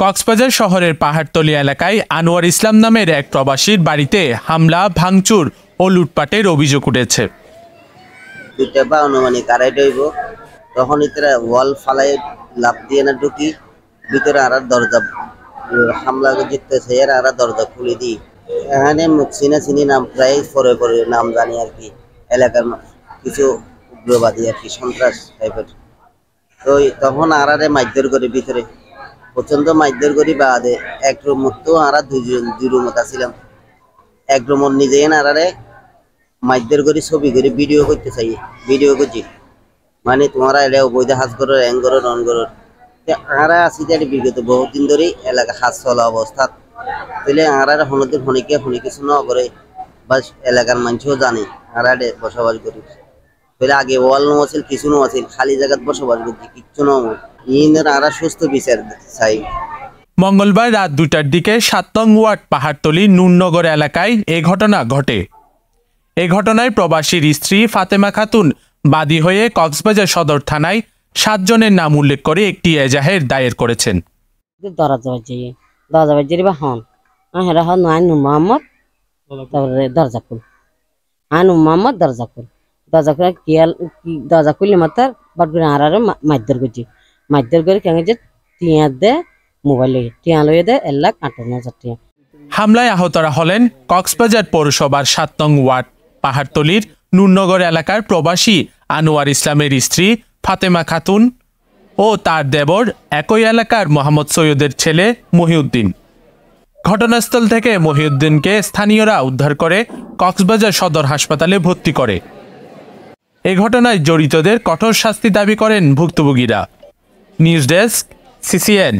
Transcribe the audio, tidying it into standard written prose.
কক্সবাজার শহরের পাহাড়তলী এলাকায় আনোয়ার ইসলাম নামের এক প্রবাসীর বাড়িতে হামলা, ভাঙচুর ও লুটপাটের অভিযোগ উঠেছে। দুইটা বা অনুমানিক আড়াইটা হইব, তখন ইতারা ওয়াল ফালাই লাভ দিয়ে না ঢুকি ভিতরে আর দরজা হামলা জিততেছে, এর আর দরজা খুলে দিই। এখানে মুখসিনা চিনি নাম প্রায় পরে পরে নাম জানি আর কি, এলাকার কিছু উগ্রবাদী আর কি, সন্ত্রাস টাইপের। তো তখন আরারে মাইদের করে ভিতরে প্রচন্ড মাইদের করি বাদে এক রুম তো আর দুই রুমত আসছিলাম। এক রুম নিজেই আরারে মাইদের করি ছবি করে ভিডিও করতে চাই, ভিডিও করছি মানে তোমরা এলে অবৈধ হাজ করো, র্যাং করো, রন করো। আরা আসি যে বিগত বহুদিন ধরেই এলাকা হাজ চলা অবস্থা, তাহলে আরার হনদের হনিকে কিছু ন করে বা এলাকার মানুষও জানে আরারে বসবাস করি। তাহলে আগে ওয়াল নো আছিল, কিছু নো আছিল, খালি জায়গাত বসবাস করছি, কিচ্ছু ন। ইনের আরা সুস্থ বিচার চাই। মঙ্গলবার রাত 2টার দিকে 7 নং ওয়ার্ড পাহাড়তলী নুরনগর এলাকায় এ ঘটনা ঘটে। এ ঘটনায় প্রবাসীর স্ত্রী ফাতেমা খাতুন বাদী হয়ে কক্সবাজার সদর থানায় 7 জনের নাম উল্লেখ করে একটি এজাহার দায়ের করেছেন। দরজা খুললে মাত্র বাটগুলো আর মাইদের করছি, মাইদের করে কেন যে টিয়া দে মোবাইল টিয়া লইয়ে দে 1,58,000 টাকা। হামলায় আহতরা হলেন কক্সবাজার পৌরসভার 7 নং ওয়ার্ড পাহাড়তলীর নুরনগর এলাকার প্রবাসী আনোয়ার ইসলামের স্ত্রী ফাতেমা খাতুন ও তার দেবর একই এলাকার মোহাম্মদ সৈয়দের ছেলে মহিউদ্দিন। ঘটনাস্থল থেকে মহিউদ্দিনকে স্থানীয়রা উদ্ধার করে কক্সবাজার সদর হাসপাতালে ভর্তি করে। এ ঘটনায় জড়িতদের কঠোর শাস্তি দাবি করেন ভুক্তভোগীরা। News desk, CCN।